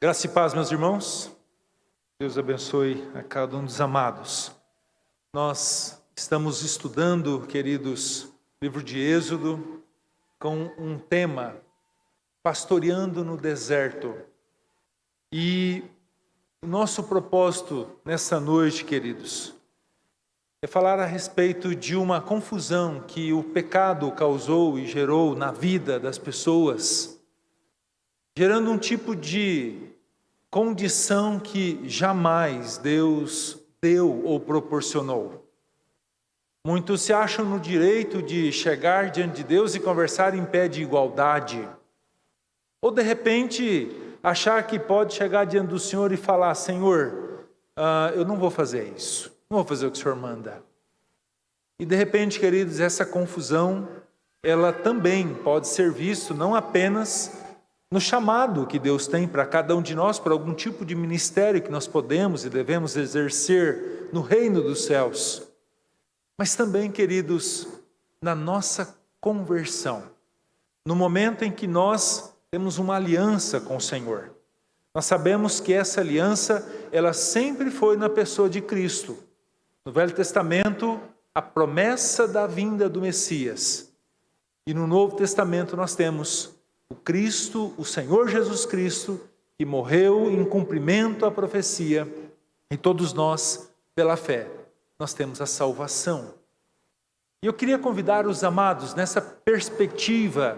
Graça e paz, meus irmãos. Deus abençoe a cada um dos amados. Nós estamos estudando, queridos, o livro de Êxodo, com um tema, pastoreando no deserto. E o nosso propósito nessa noite, queridos, é falar a respeito de uma confusão que o pecado causou e gerou na vida das pessoas, gerando um tipo de condição que jamais Deus deu ou proporcionou. Muitos se acham no direito de chegar diante de Deus e conversar em pé de igualdade. Ou de repente achar que pode chegar diante do Senhor e falar: Senhor, eu não vou fazer isso, não vou fazer o que o Senhor manda. E de repente, queridos, essa confusão, ela também pode ser vista não apenas no chamado que Deus tem para cada um de nós, para algum tipo de ministério que nós podemos e devemos exercer no reino dos céus, mas também, queridos, na nossa conversão, no momento em que nós temos uma aliança com o Senhor. Nós sabemos que essa aliança, ela sempre foi na pessoa de Cristo. No Velho Testamento, a promessa da vinda do Messias. E no Novo Testamento nós temos o Cristo, o Senhor Jesus Cristo, que morreu em cumprimento à profecia, e todos nós, pela fé, nós temos a salvação. E eu queria convidar os amados nessa perspectiva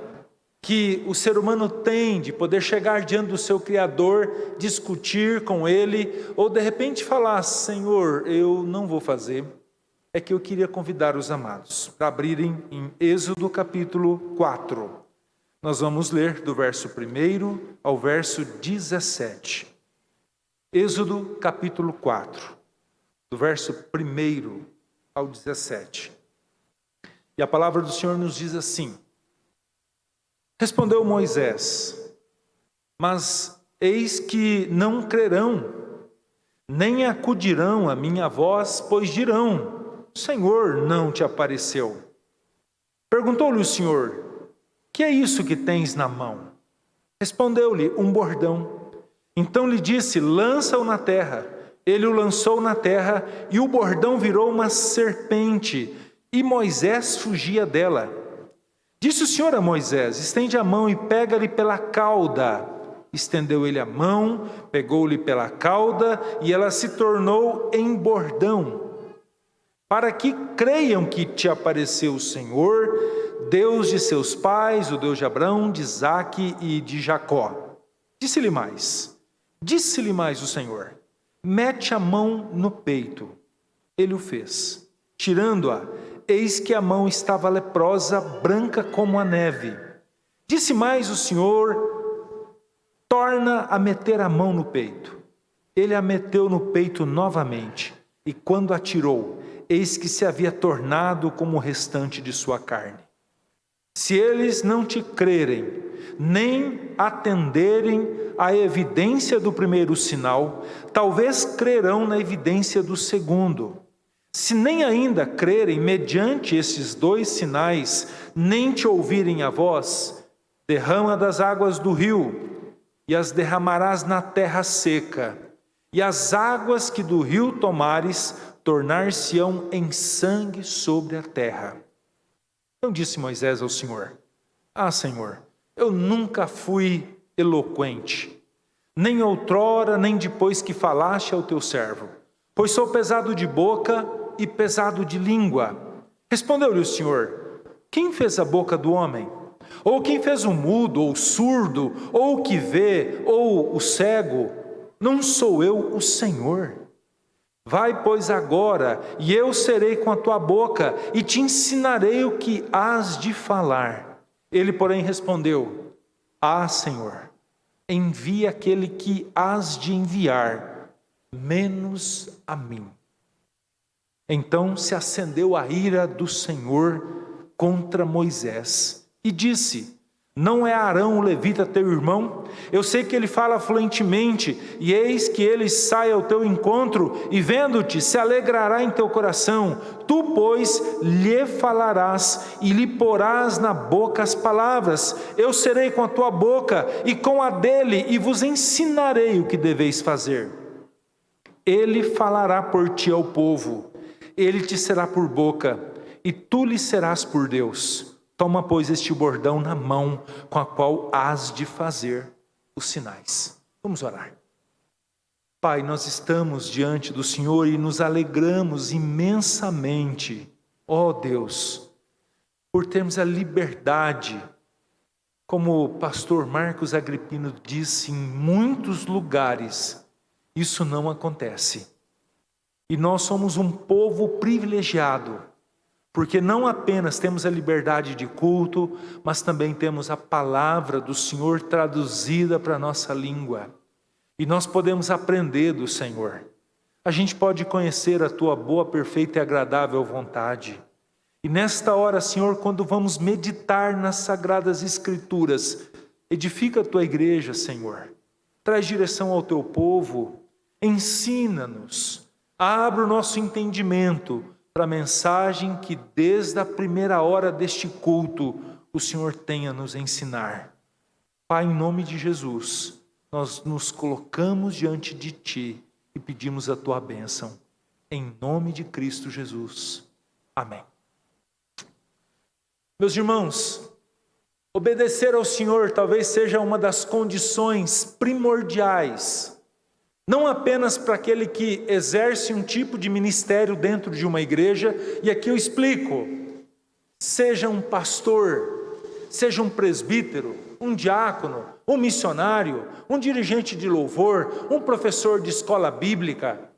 que o ser humano tem de poder chegar diante do seu Criador, discutir com Ele, ou de repente falar: Senhor, eu não vou fazer. É que eu queria convidar os amados para abrirem em Êxodo capítulo 4. Nós vamos ler do verso 1 ao verso 17. Êxodo capítulo 4, do verso 1 ao 17. E a palavra do Senhor nos diz assim: Respondeu Moisés: Mas eis que não crerão, nem acudirão a minha voz, pois dirão: o Senhor não te apareceu. Perguntou-lhe o Senhor: que é isso que tens na mão? Respondeu-lhe: um bordão. Então lhe disse: lança-o na terra. Ele o lançou na terra, e o bordão virou uma serpente, e Moisés fugia dela. Disse o Senhor a Moisés: estende a mão e pega-lhe pela cauda. Estendeu ele a mão, pegou-lhe pela cauda, e ela se tornou em bordão, para que creiam que te apareceu o Senhor, Deus de seus pais, o Deus de Abraão, de Isaque e de Jacó. Disse-lhe mais o Senhor: mete a mão no peito. Ele o fez. Tirando-a, eis que a mão estava leprosa, branca como a neve. Disse mais o Senhor: torna a meter a mão no peito. Ele a meteu no peito novamente, e quando a tirou, eis que se havia tornado como o restante de sua carne. Se eles não te crerem, nem atenderem à evidência do primeiro sinal, talvez crerão na evidência do segundo. Se nem ainda crerem mediante esses dois sinais, nem te ouvirem a voz, derrama das águas do rio, e as derramarás na terra seca, e as águas que do rio tomares, tornar-se-ão em sangue sobre a terra. Então disse Moisés ao Senhor: Senhor, eu nunca fui eloquente, nem outrora, nem depois que falaste ao teu servo, pois sou pesado de boca e pesado de língua. Respondeu-lhe o Senhor: quem fez a boca do homem? Ou quem fez o mudo, ou o surdo, ou o que vê, ou o cego? Não sou eu o Senhor? Vai, pois, agora, e eu serei com a tua boca, e te ensinarei o que hás de falar. Ele, porém, respondeu: Senhor, envia aquele que hás de enviar, menos a mim. Então se acendeu a ira do Senhor contra Moisés, e disse: Não é Arão o levita teu irmão? Eu sei que ele fala fluentemente, e eis que ele sai ao teu encontro, e vendo-te, se alegrará em teu coração. Tu, pois, lhe falarás, e lhe porás na boca as palavras. Eu serei com a tua boca, e com a dele, e vos ensinarei o que deveis fazer. Ele falará por ti ao povo, ele te será por boca, e tu lhe serás por Deus. Toma, pois, este bordão na mão, com a qual hás de fazer os sinais. Vamos orar. Pai, nós estamos diante do Senhor e nos alegramos imensamente, ó Deus, por termos a liberdade, como o pastor Marcos Agripino disse, em muitos lugares isso não acontece. E nós somos um povo privilegiado, porque não apenas temos a liberdade de culto, mas também temos a palavra do Senhor traduzida para a nossa língua. E nós podemos aprender do Senhor. A gente pode conhecer a Tua boa, perfeita e agradável vontade. E nesta hora, Senhor, quando vamos meditar nas Sagradas Escrituras, edifica a Tua igreja, Senhor. Traz direção ao Teu povo, ensina-nos, abre o nosso entendimento para a mensagem que desde a primeira hora deste culto o Senhor tem a nos ensinar. Pai, em nome de Jesus, nós nos colocamos diante de Ti e pedimos a Tua bênção. Em nome de Cristo Jesus. Amém. Meus irmãos, obedecer ao Senhor talvez seja uma das condições primordiais, não apenas para aquele que exerce um tipo de ministério dentro de uma igreja, e aqui eu explico, seja um pastor, seja um presbítero, um diácono, um missionário, um dirigente de louvor, um professor de escola bíblica.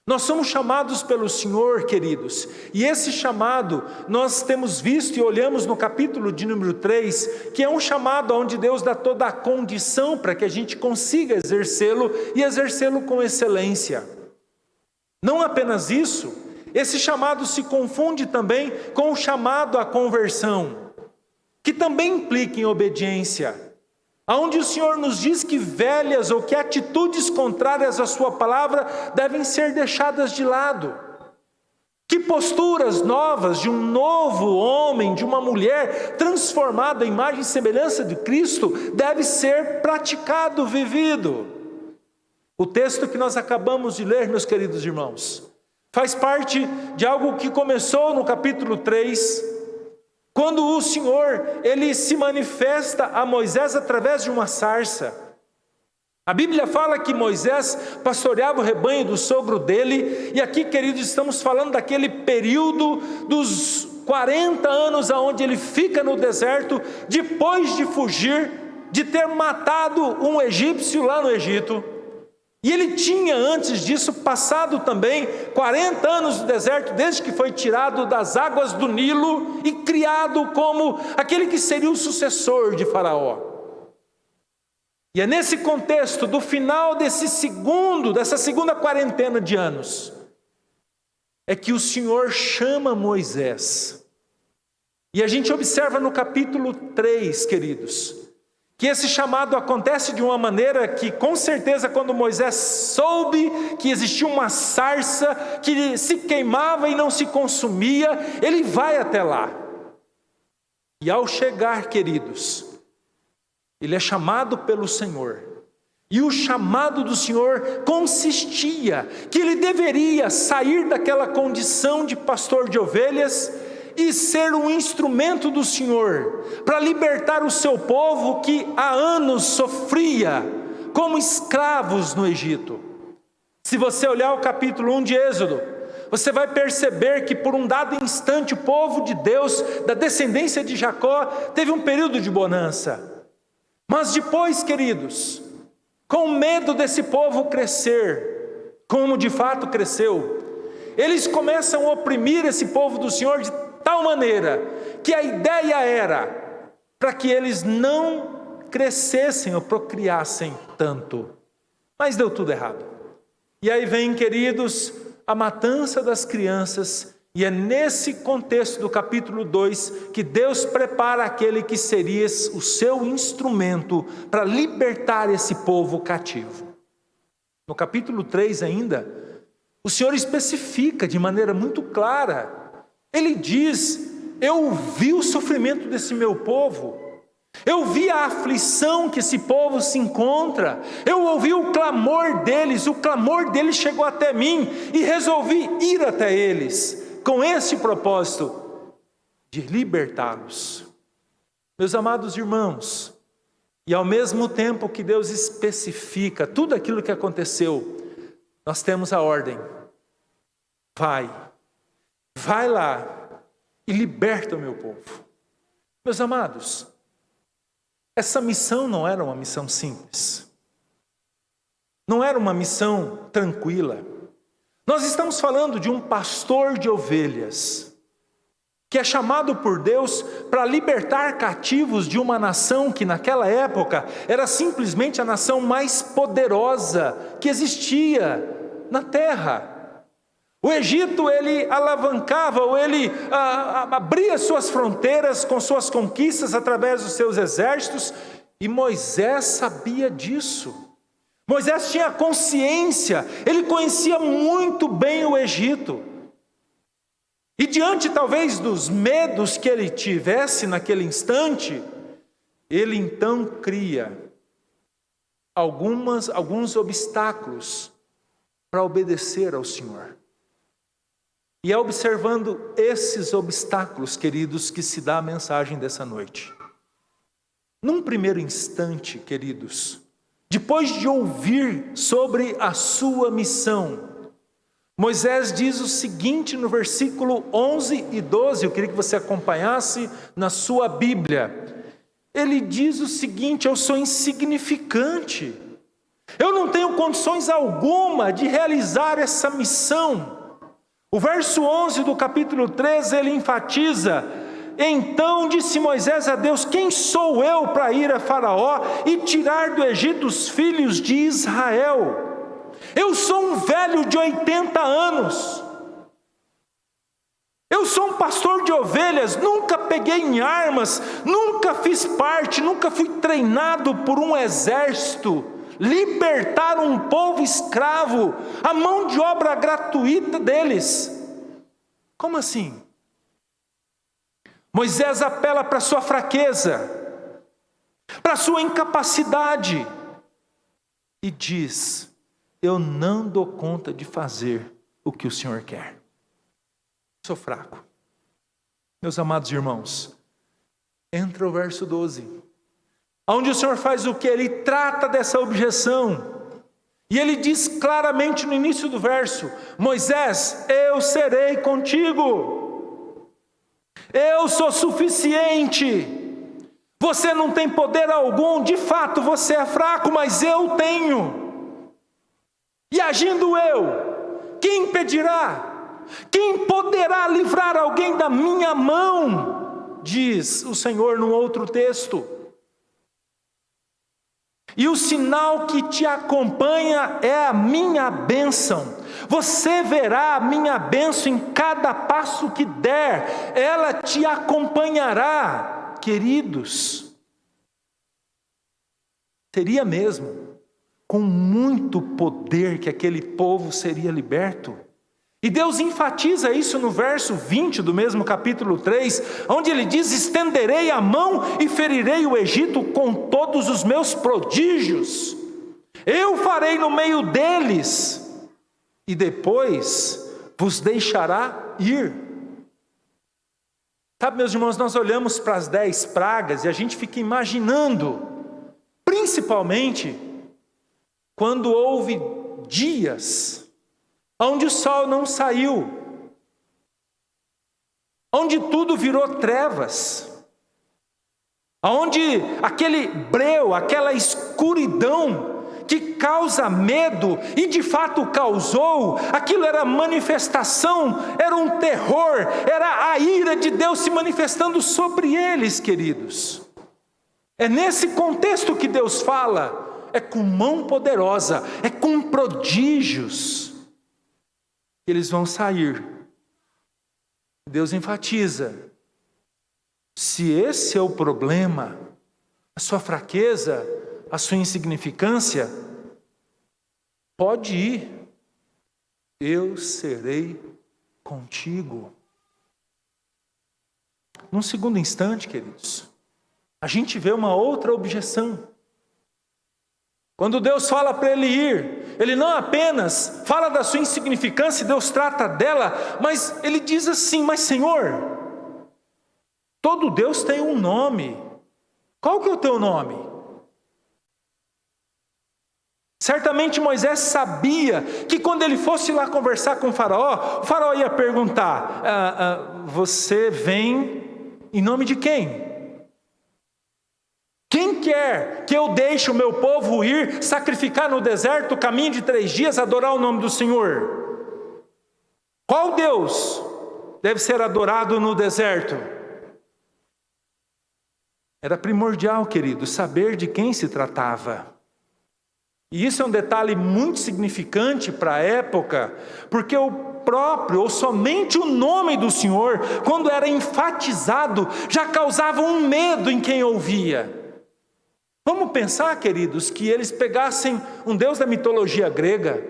Nós somos chamados pelo Senhor, queridos, e esse chamado nós temos visto e olhamos no capítulo de número 3, que é um chamado onde Deus dá toda a condição para que a gente consiga exercê-lo e exercê-lo com excelência. Não apenas isso, esse chamado se confunde também com o chamado à conversão, que também implica em obediência. Onde o Senhor nos diz que velhas ou que atitudes contrárias à sua palavra devem ser deixadas de lado. Que posturas novas de um novo homem, de uma mulher transformada à imagem e semelhança de Cristo deve ser praticado, vivido. O texto que nós acabamos de ler, meus queridos irmãos, faz parte de algo que começou no capítulo 3, quando o Senhor, Ele se manifesta a Moisés através de uma sarça. A Bíblia fala que Moisés pastoreava o rebanho do sogro dele, e aqui, queridos, estamos falando daquele período dos 40 anos aonde ele fica no deserto, depois de fugir, de ter matado um egípcio lá no Egito. E ele tinha antes disso passado também 40 anos no deserto, desde que foi tirado das águas do Nilo e criado como aquele que seria o sucessor de Faraó. E é nesse contexto do final dessa segunda quarentena de anos, é que o Senhor chama Moisés. E a gente observa no capítulo 3, queridos, que esse chamado acontece de uma maneira que, com certeza, quando Moisés soube que existia uma sarça que se queimava e não se consumia, ele vai até lá. E ao chegar, queridos, ele é chamado pelo Senhor. E o chamado do Senhor consistia que ele deveria sair daquela condição de pastor de ovelhas e ser um instrumento do Senhor para libertar o seu povo que há anos sofria como escravos no Egito. Se você olhar o capítulo 1 de Êxodo, você vai perceber que por um dado instante o povo de Deus, da descendência de Jacó, teve um período de bonança. Mas depois, queridos, com medo desse povo crescer, como de fato cresceu, eles começam a oprimir esse povo do Senhor de tal maneira que a ideia era para que eles não crescessem ou procriassem tanto. Mas deu tudo errado. E aí vem, queridos, a matança das crianças E é nesse contexto do capítulo 2 que Deus prepara aquele que seria o seu instrumento para libertar esse povo cativo. No capítulo 3 ainda, o Senhor especifica de maneira muito clara. Ele diz: eu vi o sofrimento desse meu povo, eu vi a aflição que esse povo se encontra, eu ouvi o clamor deles chegou até mim e resolvi ir até eles, com esse propósito de libertá-los. Meus amados irmãos, e ao mesmo tempo que Deus especifica tudo aquilo que aconteceu, nós temos a ordem: vai lá e liberta o meu povo. Meus amados, essa missão não era uma missão simples, não era uma missão tranquila. Nós estamos falando de um pastor de ovelhas, que é chamado por Deus para libertar cativos de uma nação que naquela época era simplesmente a nação mais poderosa que existia na terra. O Egito, ele alavancava, ou ele abria suas fronteiras com suas conquistas através dos seus exércitos, e Moisés sabia disso. Moisés tinha consciência, ele conhecia muito bem o Egito. E diante talvez dos medos que ele tivesse naquele instante, ele então cria alguns obstáculos para obedecer ao Senhor. E é observando esses obstáculos, queridos, que se dá a mensagem dessa noite. Num primeiro instante, queridos, depois de ouvir sobre a sua missão, Moisés diz o seguinte no versículo 11 e 12, eu queria que você acompanhasse na sua Bíblia. Ele diz o seguinte: eu sou insignificante, eu não tenho condições alguma de realizar essa missão. O verso 11 do capítulo 13, ele enfatiza: então disse Moisés a Deus: quem sou eu para ir a Faraó e tirar do Egito os filhos de Israel? Eu sou um velho de 80 anos, eu sou um pastor de ovelhas, nunca peguei em armas, nunca fiz parte, nunca fui treinado por um exército. Libertar um povo escravo, a mão de obra gratuita deles. Como assim? Moisés apela para a sua fraqueza, para a sua incapacidade, e diz: eu não dou conta de fazer o que o Senhor quer. Sou fraco. Meus amados irmãos, entra o verso 12, onde o Senhor faz o que? Ele trata dessa objeção. E ele diz claramente no início do verso: Moisés, eu serei contigo. Eu sou suficiente. Você não tem poder algum, de fato você é fraco, mas eu tenho. E agindo eu, quem impedirá? Quem poderá livrar alguém da minha mão? Diz o Senhor num outro texto. E o sinal que te acompanha é a minha bênção. Você verá a minha bênção em cada passo que der. Ela te acompanhará, queridos. Seria mesmo com muito poder que aquele povo seria liberto. E Deus enfatiza isso no verso 20 do mesmo capítulo 3, onde ele diz: estenderei a mão e ferirei o Egito com todos os meus prodígios. Eu farei no meio deles, e depois vos deixará ir. Sabe, meus irmãos, nós olhamos para as 10 pragas e a gente fica imaginando, principalmente quando houve dias onde o sol não saiu, onde tudo virou trevas, onde aquele breu, aquela escuridão que causa medo, e de fato causou, aquilo era manifestação, era um terror, era a ira de Deus se manifestando sobre eles, queridos. É nesse contexto que Deus fala, é com mão poderosa, é com prodígios. Eles vão sair Deus enfatiza: se esse é o problema, a sua fraqueza, a sua insignificância, pode ir, eu serei contigo. Num segundo instante, queridos, a gente vê uma outra objeção. Quando Deus fala para ele ir, ele não apenas fala da sua insignificância, Deus trata dela, mas ele diz assim: mas Senhor, todo Deus tem um nome. Qual que é o teu nome? Certamente Moisés sabia que quando ele fosse lá conversar com o faraó ia perguntar: você vem em nome de quem? Quem quer que eu deixe o meu povo ir sacrificar no deserto o caminho de 3 dias, adorar o nome do Senhor? Qual Deus deve ser adorado no deserto? Era primordial, querido, saber de quem se tratava. E isso é um detalhe muito significante para a época, porque o próprio, ou somente o nome do Senhor, quando era enfatizado, já causava um medo em quem ouvia. Vamos pensar, queridos, que eles pegassem um deus da mitologia grega,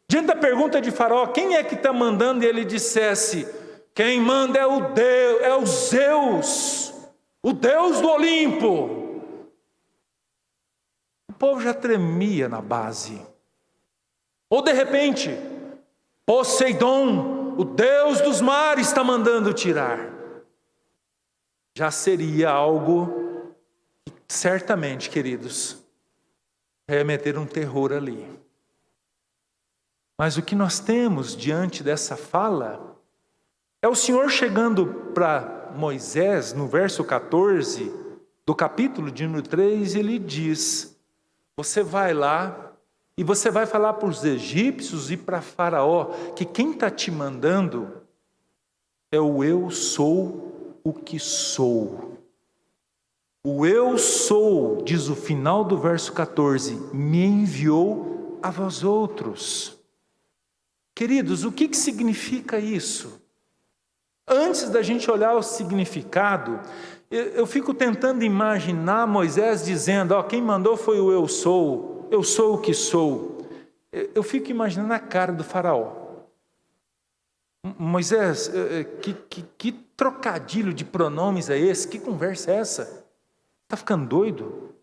diante da pergunta de Faraó, quem é que está mandando, e ele dissesse: quem manda é o Deus, é o Zeus, o Deus do Olimpo. O povo já tremia na base. Ou de repente, Poseidon, o Deus dos mares, está mandando tirar. Já seria algo que certamente, queridos, ia meter um terror ali. Mas o que nós temos diante dessa fala é o Senhor chegando para Moisés, no verso 14 do capítulo de número 3, ele diz: você vai lá e você vai falar para os egípcios e para Faraó que quem está te mandando é o eu sou o que sou. O eu sou, diz o final do verso 14, me enviou a vós outros. Queridos, o que significa isso? Antes da gente olhar o significado, eu fico tentando imaginar Moisés dizendo: quem mandou foi o eu sou o que sou. Eu fico imaginando a cara do faraó. Moisés, que trocadilho de pronomes é esse? Que conversa é essa? Está ficando doido?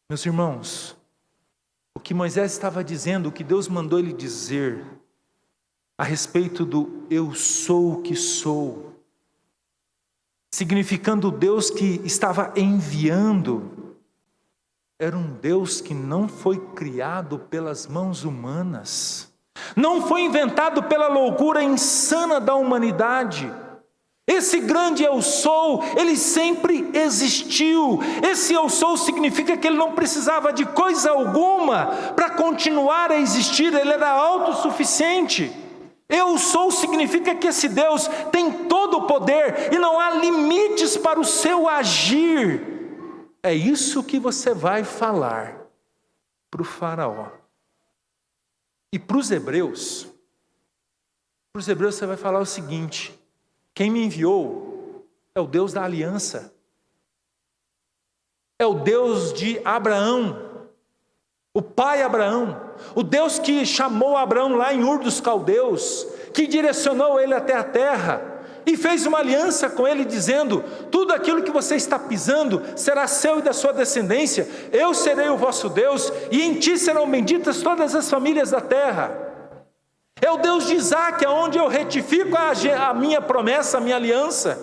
Meus irmãos, o que Moisés estava dizendo, o que Deus mandou ele dizer a respeito do eu sou o que sou, significando o Deus que estava enviando, era um Deus que não foi criado pelas mãos humanas, não foi inventado pela loucura insana da humanidade. Esse grande eu sou, ele sempre existiu. Esse eu sou significa que ele não precisava de coisa alguma para continuar a existir, ele era autossuficiente. Eu sou significa que esse Deus tem todo o poder e não há limites para o seu agir. É isso que você vai falar para o faraó. E para os hebreus você vai falar o seguinte: quem me enviou é o Deus da aliança, é o Deus de Abraão, o pai Abraão, o Deus que chamou Abraão lá em Ur dos Caldeus, que direcionou ele até a terra e fez uma aliança com ele dizendo: tudo aquilo que você está pisando será seu e da sua descendência, eu serei o vosso Deus e em ti serão benditas todas as famílias da terra. É o Deus de Isaac, aonde eu retifico a minha promessa, a minha aliança,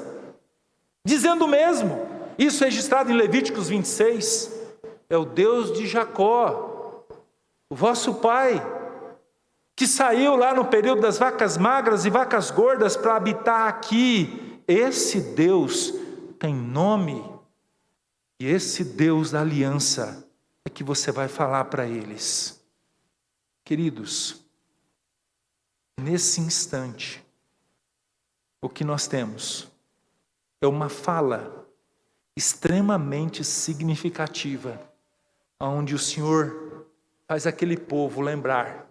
dizendo mesmo, isso registrado em Levíticos 26, é o Deus de Jacó, o vosso pai, que saiu lá no período das vacas magras e vacas gordas para habitar aqui. Esse Deus tem nome, e esse Deus da aliança é que você vai falar para eles. Queridos, nesse instante, o que nós temos é uma fala extremamente significativa, onde o Senhor faz aquele povo lembrar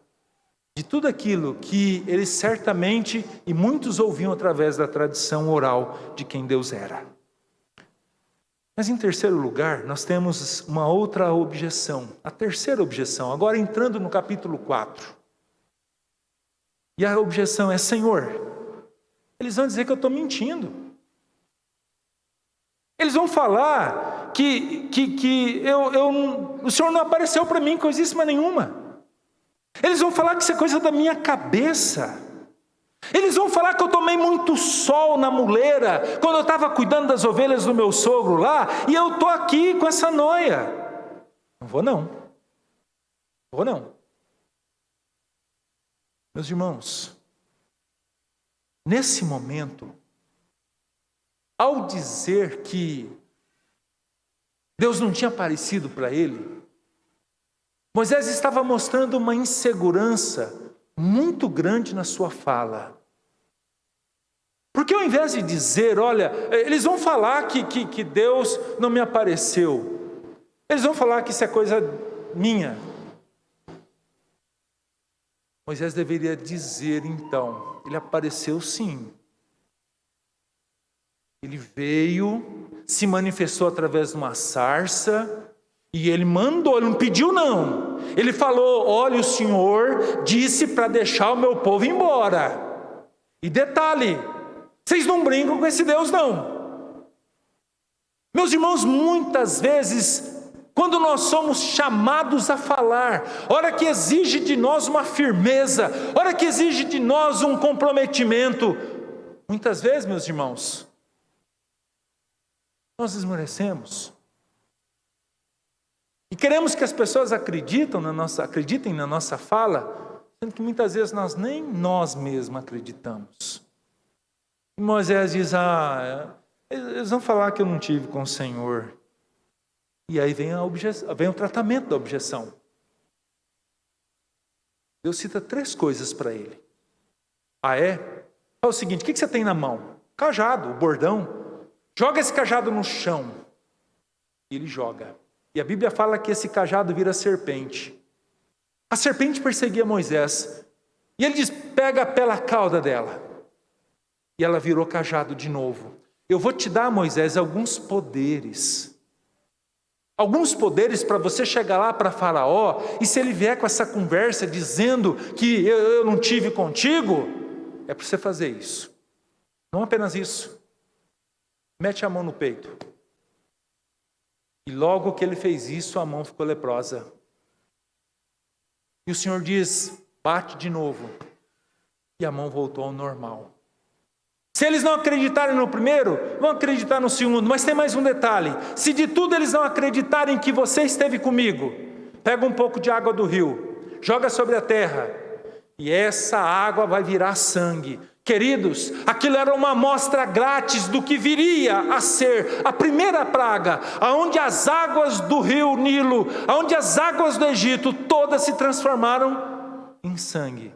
de tudo aquilo que eles certamente, e muitos ouviam através da tradição oral de quem Deus era. Mas em terceiro lugar, nós temos uma outra objeção, a terceira objeção, agora entrando no capítulo 4. E a objeção é: Senhor, eles vão dizer que eu estou mentindo. Eles vão falar que o Senhor não apareceu para mim coisíssima nenhuma. Eles vão falar que isso é coisa da minha cabeça. Eles vão falar que eu tomei muito sol na muleira, quando eu estava cuidando das ovelhas do meu sogro lá, e eu estou aqui com essa noia. Não vou não. Não vou não. Meus irmãos, nesse momento, ao dizer que Deus não tinha aparecido para ele, Moisés estava mostrando uma insegurança muito grande na sua fala. Porque ao invés de dizer, olha, eles vão falar que Deus não me apareceu, eles vão falar que isso é coisa minha. Moisés deveria dizer então, ele apareceu sim. Ele veio, se manifestou através de uma sarça, e ele mandou, ele não pediu não. Ele falou, olha, o Senhor disse para deixar o meu povo embora. E detalhe, vocês não brincam com esse Deus não. Meus irmãos, muitas vezes, quando nós somos chamados a falar, hora que exige de nós uma firmeza, hora que exige de nós um comprometimento, muitas vezes, meus irmãos, nós esmorecemos. E queremos que as pessoas acreditem na nossa fala, sendo que muitas vezes nem nós mesmos acreditamos. E Moisés diz, eles vão falar que eu não tive com o Senhor. E aí vem o tratamento da objeção. Deus cita 3 coisas para ele. Fala o seguinte, o que você tem na mão? Cajado, o bordão. Joga esse cajado no chão. E ele joga. E a Bíblia fala que esse cajado vira serpente. A serpente perseguia Moisés. E ele diz, pega pela cauda dela. E ela virou cajado de novo. Eu vou te dar, Moisés, alguns poderes. Alguns poderes para você chegar lá para Faraó, e se ele vier com essa conversa dizendo que eu não tive contigo, é para você fazer isso. Não apenas isso. Mete a mão no peito. E logo que ele fez isso, a mão ficou leprosa. E o Senhor diz, bate de novo. E a mão voltou ao normal. Se eles não acreditarem no primeiro, vão acreditar no segundo. Mas tem mais um detalhe. Se de tudo eles não acreditarem que você esteve comigo, pega um pouco de água do rio, joga sobre a terra, e essa água vai virar sangue. Queridos, aquilo era uma amostra grátis do que viria a ser a primeira praga, aonde as águas do rio Nilo, aonde as águas do Egito, todas se transformaram em sangue.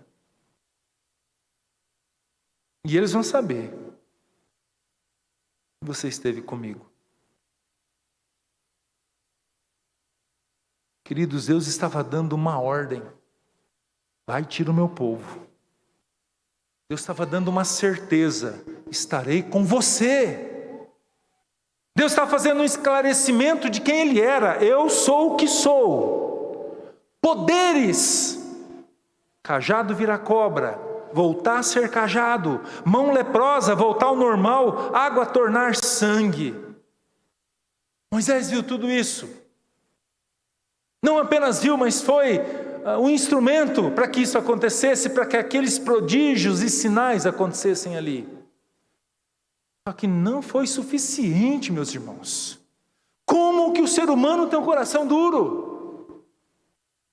E eles vão saber que você esteve comigo. Queridos, Deus estava dando uma ordem. Vai, tira o meu povo. Deus estava dando uma certeza. Estarei com você. Deus estava fazendo um esclarecimento de quem Ele era. Eu sou o que sou. Poderes. Cajado virar cobra. Voltar a ser cajado, mão leprosa, voltar ao normal, água tornar sangue. Moisés viu tudo isso. Não apenas viu, mas foi um instrumento para que isso acontecesse, para que aqueles prodígios e sinais acontecessem ali. Só que não foi suficiente, meus irmãos. Como que o ser humano tem um coração duro?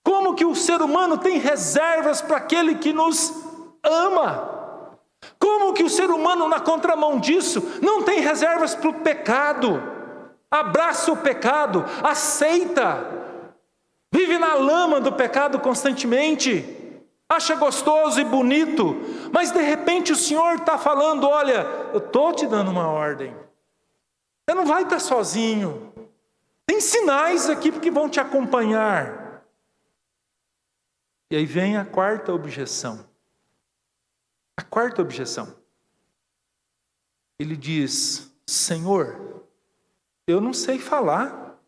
Como que o ser humano tem reservas para aquele que nos ama? Como que o ser humano, na contramão disso, não tem reservas para o pecado? Abraça o pecado, aceita, vive na lama do pecado constantemente, acha gostoso e bonito, mas de repente o Senhor está falando, olha, eu estou te dando uma ordem, você não vai estar sozinho, tem sinais aqui que vão te acompanhar. E aí vem a quarta objeção. A quarta objeção. Ele diz: Senhor, eu não sei falar.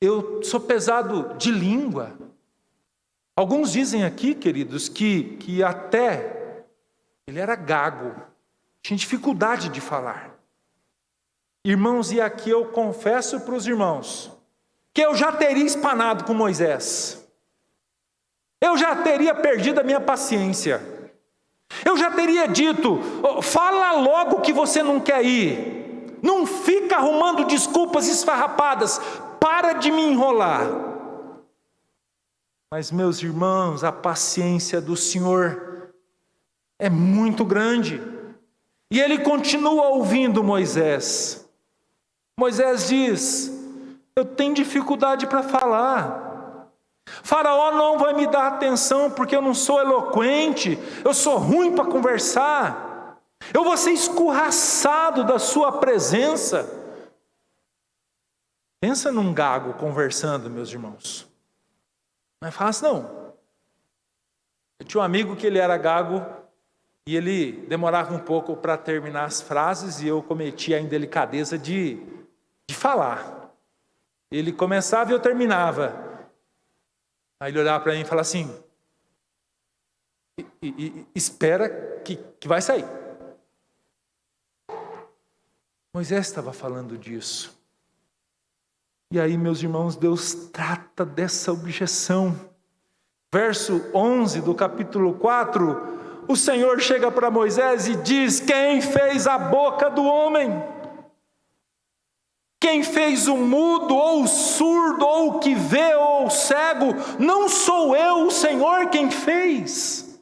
Eu sou pesado de língua. Alguns dizem aqui, queridos, que até ele era gago, tinha dificuldade de falar. Irmãos, e aqui eu confesso para os irmãos que eu já teria espanado com Moisés. Eu já teria perdido a minha paciência. Eu já teria dito: fala logo que você não quer ir. Não fica arrumando desculpas esfarrapadas. Para de me enrolar. Mas, meus irmãos, a paciência do Senhor é muito grande. E ele continua ouvindo Moisés. Moisés diz: eu tenho dificuldade para falar. Faraó não vai me dar atenção porque eu não sou eloquente, eu sou ruim para conversar. Eu vou ser escorraçado da sua presença. Pensa num gago conversando, meus irmãos. Não é fácil, não. Eu tinha um amigo que ele era gago e ele demorava um pouco para terminar as frases e eu cometia a indelicadeza de falar. Ele começava e eu terminava. Aí ele olhava para mim e falava assim: espera que vai sair. Moisés estava falando disso. E aí, meus irmãos, Deus trata dessa objeção. Verso 11 do capítulo 4, o Senhor chega para Moisés e diz: quem fez a boca do homem? Quem fez o mudo, ou o surdo, ou o que vê, ou o cego? Não sou eu, o Senhor, quem fez.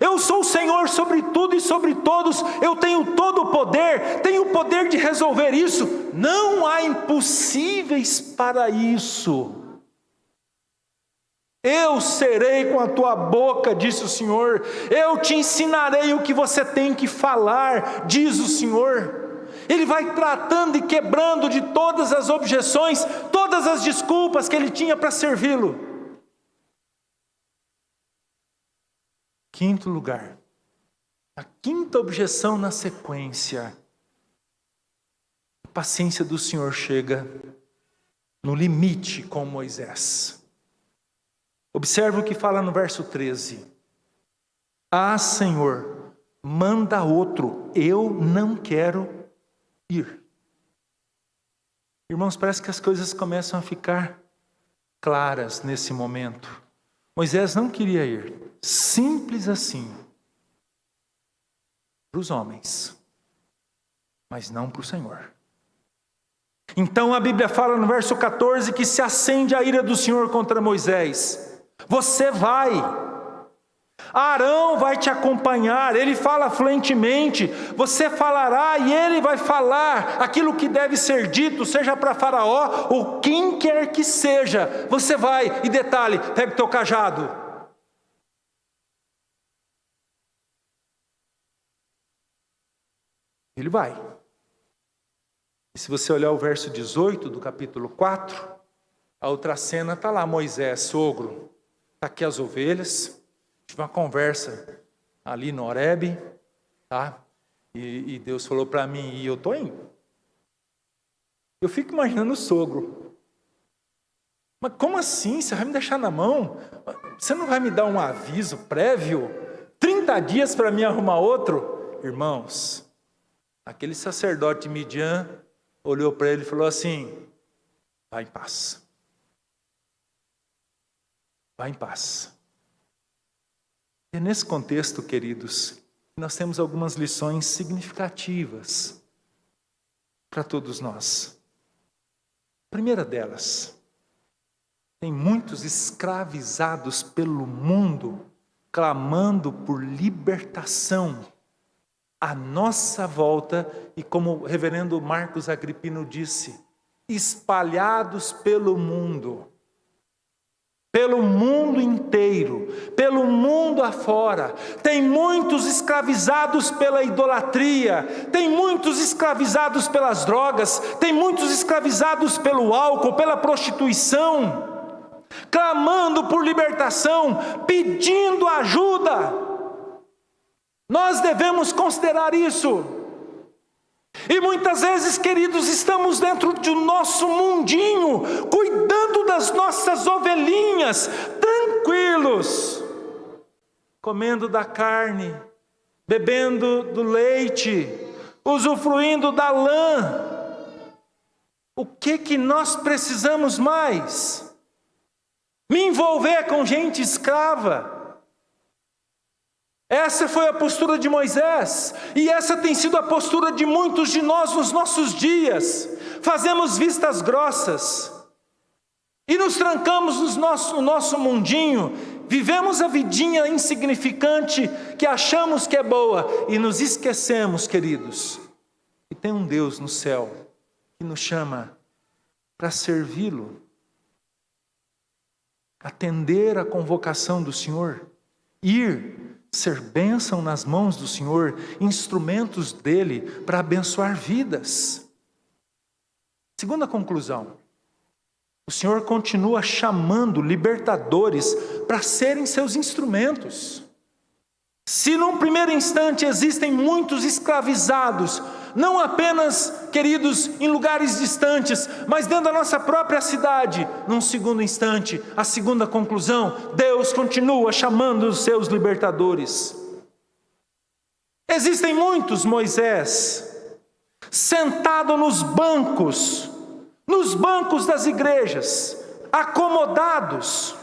Eu sou o Senhor sobre tudo e sobre todos, eu tenho todo o poder, tenho o poder de resolver isso. Não há impossíveis para isso. Eu serei com a tua boca, disse o Senhor. Eu te ensinarei o que você tem que falar, diz o Senhor. Ele vai tratando e quebrando de todas as objeções, todas as desculpas que ele tinha para servi-lo. Quinto lugar, a quinta objeção na sequência. A paciência do Senhor chega no limite com Moisés. Observe o que fala no verso 13. Ah, Senhor, manda outro, eu não quero ir. Irmãos, parece que as coisas começam a ficar claras nesse momento. Moisés não queria ir, simples assim, para os homens, mas não para o Senhor. Então a Bíblia fala no verso 14 que se acende a ira do Senhor contra Moisés. Você vai, Arão vai te acompanhar, ele fala fluentemente, você falará e ele vai falar aquilo que deve ser dito, seja para Faraó ou quem quer que seja. Você vai, e detalhe, pega o teu cajado. Ele vai. E se você olhar o verso 18 do capítulo 4, a outra cena está lá, Moisés, sogro, está aqui as ovelhas. Tive uma conversa ali no Horebe, tá? E Deus falou para mim, e eu estou indo. Eu fico imaginando o sogro. Mas como assim? Você vai me deixar na mão? Você não vai me dar um aviso prévio? 30 dias para mim arrumar outro? Irmãos, aquele sacerdote Midian olhou para ele e falou assim: vai em paz. Vai em paz. E é nesse contexto, queridos, nós temos algumas lições significativas para todos nós. A primeira delas, tem muitos escravizados pelo mundo, clamando por libertação à nossa volta, e como o reverendo Marcos Agripino disse, espalhados pelo mundo inteiro, pelo mundo afora. Tem muitos escravizados pela idolatria, tem muitos escravizados pelas drogas, tem muitos escravizados pelo álcool, pela prostituição, clamando clamando por libertação, pedindo ajuda. Nós devemos considerar isso. E muitas vezes, queridos, estamos dentro do nosso mundinho, cuidando das nossas ovelhinhas, tranquilos, comendo da carne, bebendo do leite, usufruindo da lã. O que nós precisamos mais? Me envolver com gente escrava? Essa foi a postura de Moisés, e essa tem sido a postura de muitos de nós nos nossos dias. Fazemos vistas grossas, e nos trancamos no nosso mundinho, vivemos a vidinha insignificante que achamos que é boa, e nos esquecemos, queridos, que tem um Deus no céu, que nos chama para servi-lo, atender a convocação do Senhor, ir, ser bênção nas mãos do Senhor, instrumentos dele para abençoar vidas. Segunda conclusão, o Senhor continua chamando libertadores para serem seus instrumentos. Se num primeiro instante existem muitos escravizados, não apenas, queridos, em lugares distantes, mas dentro da nossa própria cidade, num segundo instante, a segunda conclusão, Deus continua chamando os seus libertadores. Existem muitos Moisés, sentado nos bancos das igrejas, acomodados,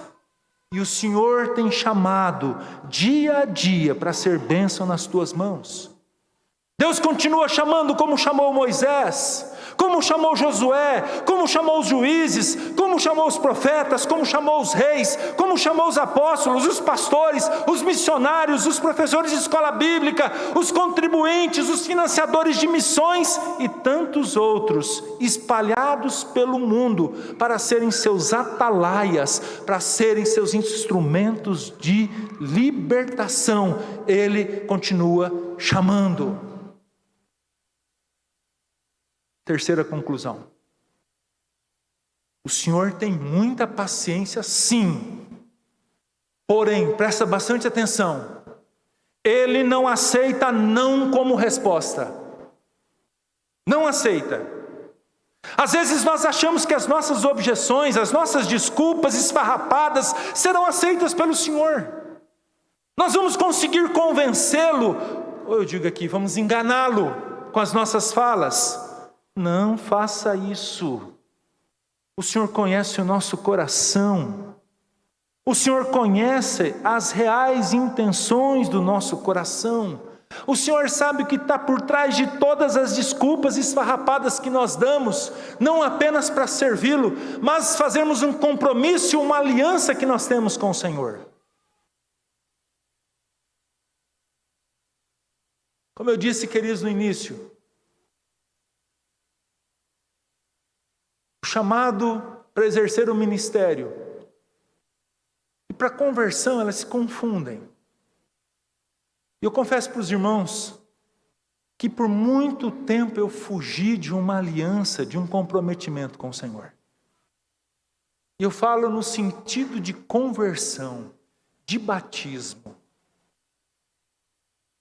e o Senhor tem chamado dia a dia para ser bênção nas tuas mãos. Deus continua chamando como chamou Moisés, como chamou Josué, como chamou os juízes, como chamou os profetas, como chamou os reis, como chamou os apóstolos, os pastores, os missionários, os professores de escola bíblica, os contribuintes, os financiadores de missões e tantos outros, espalhados pelo mundo, para serem seus atalaias, para serem seus instrumentos de libertação. Ele continua chamando. Terceira conclusão. O Senhor tem muita paciência, sim. Porém, presta bastante atenção. Ele não aceita não como resposta. Não aceita. Às vezes nós achamos que as nossas objeções, as nossas desculpas esfarrapadas serão aceitas pelo Senhor. Nós vamos conseguir convencê-lo, ou eu digo aqui, vamos enganá-lo com as nossas falas. Não faça isso. O Senhor conhece o nosso coração. O Senhor conhece as reais intenções do nosso coração. O Senhor sabe o que está por trás de todas as desculpas esfarrapadas que nós damos, não apenas para servi-lo, mas fazermos um compromisso, uma aliança que nós temos com o Senhor. Como eu disse, queridos, no início, chamado para exercer o ministério e para a conversão, elas se confundem. E eu confesso para os irmãos que por muito tempo eu fugi de uma aliança, de um comprometimento com o Senhor. E eu falo no sentido de conversão, de batismo.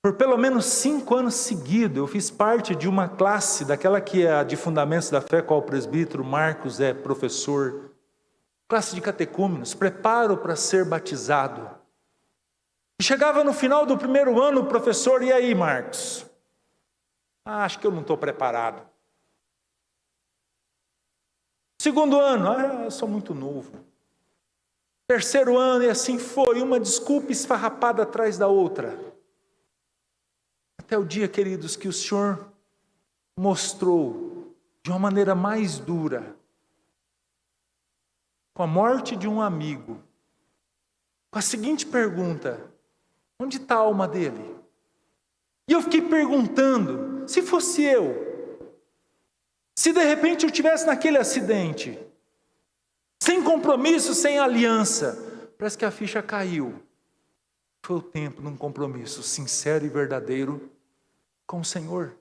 Por pelo menos 5 anos seguidos, eu fiz parte de uma classe, daquela que é a de Fundamentos da Fé, qual o presbítero Marcos é professor, classe de catecúmenos, preparo para ser batizado. E chegava no final do primeiro ano, o professor, e aí, Marcos? Acho que eu não estou preparado. Segundo ano, eu sou muito novo. Terceiro ano, e assim foi, uma desculpa esfarrapada atrás da outra. Até o dia, queridos, que o Senhor mostrou de uma maneira mais dura, com a morte de um amigo, com a seguinte pergunta: onde está a alma dele? E eu fiquei perguntando, se fosse eu, se de repente eu estivesse naquele acidente, sem compromisso, sem aliança, parece que a ficha caiu. Foi o tempo de um compromisso sincero e verdadeiro com o Senhor.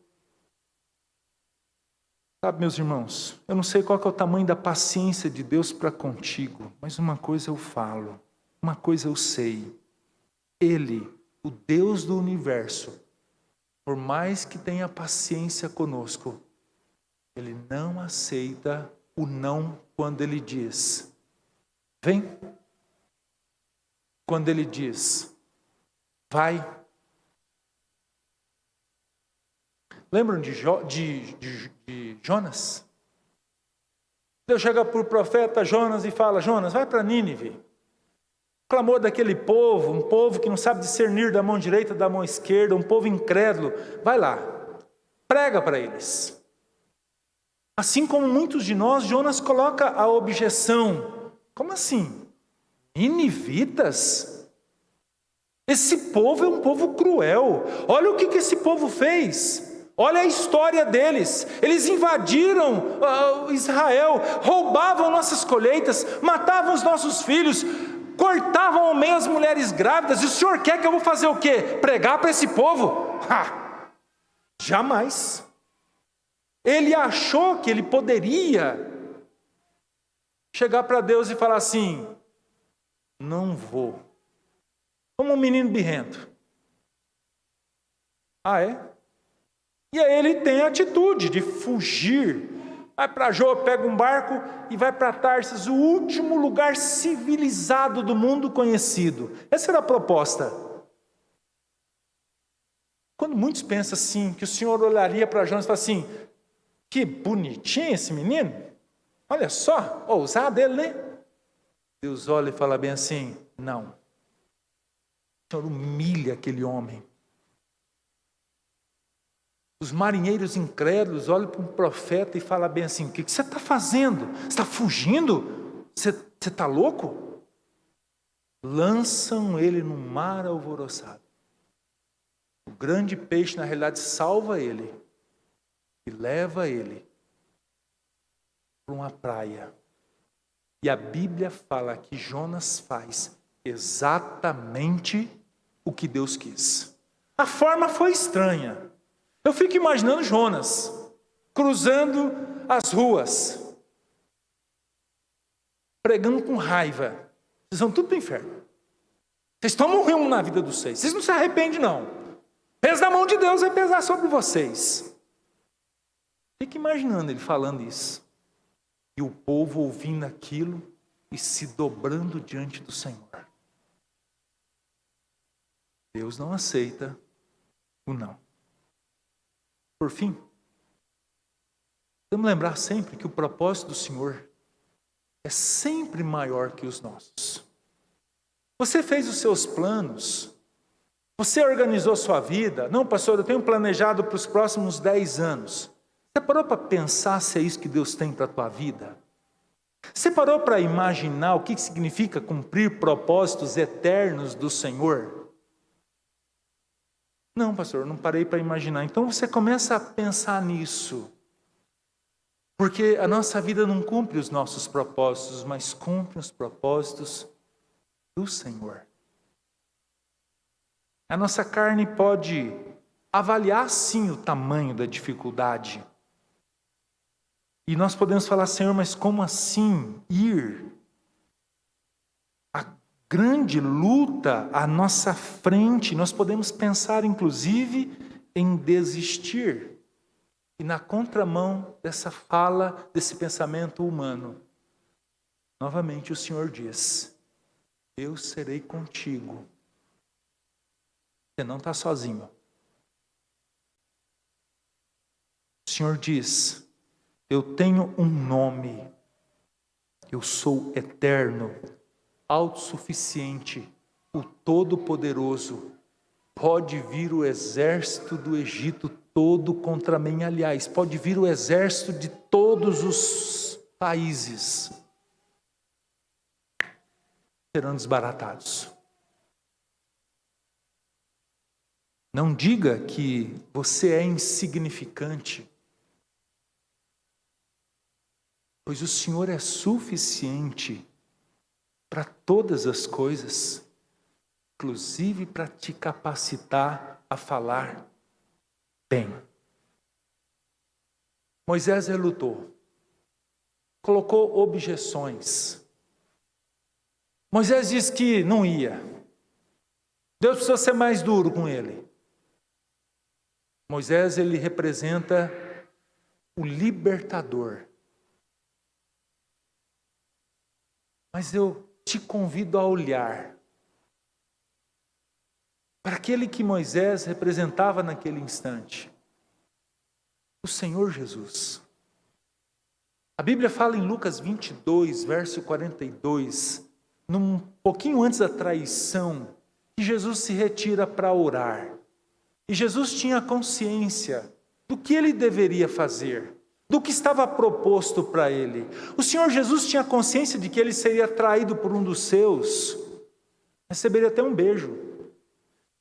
Sabe, meus irmãos, eu não sei qual que é o tamanho da paciência de Deus para contigo, mas uma coisa eu falo: uma coisa eu sei, Ele, o Deus do universo, por mais que tenha paciência conosco, Ele não aceita o não quando Ele diz, vem. Quando Ele diz, vai. Lembram de Jonas? Deus chega para o profeta Jonas e fala, Jonas, vai para Nínive. O clamor daquele povo, um povo que não sabe discernir da mão direita da mão esquerda, um povo incrédulo, vai lá, prega para eles. Assim como muitos de nós, Jonas coloca a objeção. Como assim? Ninivitas? Esse povo é um povo cruel. Olha o que esse povo fez. Olha a história deles. Eles invadiram Israel, roubavam nossas colheitas, matavam os nossos filhos, cortavam ao meio as mulheres grávidas. E o Senhor quer que eu vou fazer o quê? Pregar para esse povo? Jamais. Ele achou que ele poderia chegar para Deus e falar assim, não vou. Como um menino birrento. É? E aí ele tem a atitude de fugir. Vai para Jope, pega um barco e vai para Tarsis, o último lugar civilizado do mundo conhecido. Essa era a proposta. Quando muitos pensam assim, que o Senhor olharia para Jonas e fala assim, que bonitinho esse menino. Olha só, ousado ele, né? Deus olha e fala bem assim, não. O Senhor humilha aquele homem. Os marinheiros incrédulos olham para um profeta e falam bem assim, o que você está fazendo? Você está fugindo? Você está louco? Lançam ele no mar alvoroçado. O grande peixe, na realidade, salva ele e leva ele para uma praia. E a Bíblia fala que Jonas faz exatamente o que Deus quis. A forma foi estranha. Eu fico imaginando Jonas cruzando as ruas, pregando com raiva. Vocês vão tudo para o inferno. Vocês tomam rumo na vida dos seis. Vocês não se arrependem, não. O peso da mão de Deus vai pesar sobre vocês. Fica imaginando ele falando isso. E o povo ouvindo aquilo e se dobrando diante do Senhor. Deus não aceita o não. Por fim, vamos lembrar sempre que o propósito do Senhor é sempre maior que os nossos. Você fez os seus planos, você organizou sua vida. Não, pastor, eu tenho planejado para os próximos 10 anos. Você parou para pensar se é isso que Deus tem para a tua vida? Você parou para imaginar o que significa cumprir propósitos eternos do Senhor? Não, pastor, não parei para imaginar. Então você começa a pensar nisso. Porque a nossa vida não cumpre os nossos propósitos, mas cumpre os propósitos do Senhor. A nossa carne pode avaliar sim o tamanho da dificuldade. E nós podemos falar, Senhor, mas como assim ir? A grande luta à nossa frente, nós podemos pensar inclusive em desistir. E na contramão dessa fala, desse pensamento humano, novamente o Senhor diz, eu serei contigo. Você não está sozinho. O Senhor diz, eu tenho um nome, eu sou eterno, autossuficiente, o Todo-Poderoso. Pode vir o exército do Egito todo contra mim, aliás, pode vir o exército de todos os países. Serão desbaratados. Não diga que você é insignificante, pois o Senhor é suficiente para todas as coisas, inclusive para te capacitar a falar bem. Moisés relutou, colocou objeções. Moisés disse que não ia. Deus precisou ser mais duro com ele. Moisés, ele representa o libertador. Mas eu te convido a olhar para aquele que Moisés representava naquele instante. O Senhor Jesus. A Bíblia fala em Lucas 22, verso 42, num pouquinho antes da traição, que Jesus se retira para orar. E Jesus tinha consciência do que ele deveria fazer, do que estava proposto para ele. O Senhor Jesus tinha consciência de que ele seria traído por um dos seus, receberia até um beijo.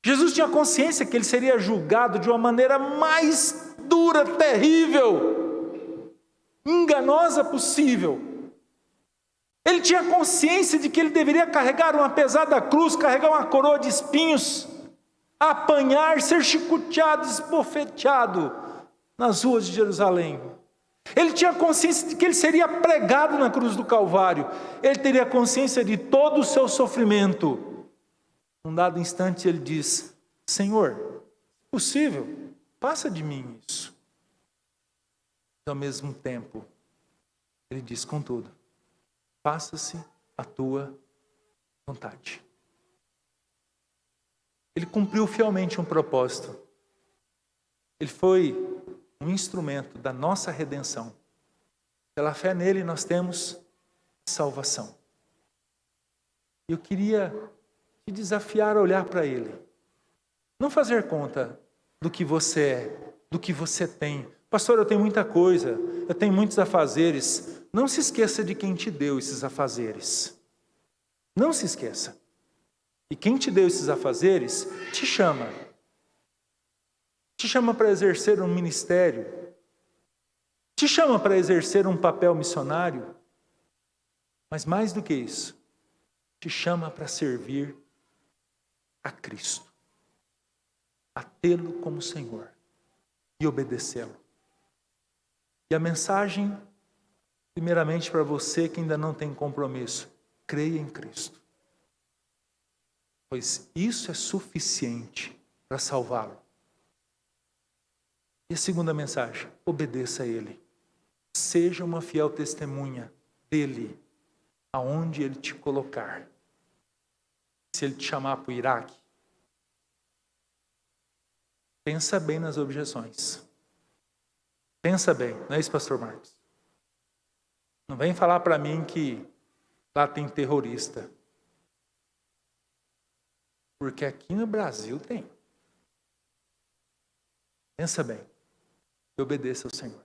Jesus tinha consciência que ele seria julgado de uma maneira mais dura, terrível, enganosa possível. Ele tinha consciência de que ele deveria carregar uma pesada cruz, carregar uma coroa de espinhos, apanhar, ser chicoteado, esbofeteado nas ruas de Jerusalém. Ele tinha consciência de que ele seria pregado na cruz do Calvário. Ele teria consciência de todo o seu sofrimento. Num dado instante ele diz: Senhor, se possível, passa de mim isso. E ao mesmo tempo, ele diz: contudo, faça-se a tua vontade. Ele cumpriu fielmente um propósito. Ele foi um instrumento da nossa redenção. Pela fé nele nós temos salvação. Eu queria te desafiar a olhar para ele. Não fazer conta do que você é, do que você tem. Pastor, eu tenho muita coisa, eu tenho muitos afazeres. Não se esqueça de quem te deu esses afazeres. Não se esqueça. E quem te deu esses afazeres, te chama. Te chama para exercer um ministério. Te chama para exercer um papel missionário. Mas mais do que isso, te chama para servir a Cristo. A tê-lo como Senhor. E obedecê-lo. E a mensagem, primeiramente para você que ainda não tem compromisso: creia em Cristo. Pois isso é suficiente para salvá-lo. E a segunda mensagem: obedeça a Ele. Seja uma fiel testemunha dEle, aonde Ele te colocar. Se Ele te chamar para o Iraque, pensa bem nas objeções. Pensa bem, não é isso, pastor Marcos? Não vem falar para mim que lá tem terrorista. Porque aqui no Brasil tem. Pensa bem. E obedeça ao Senhor.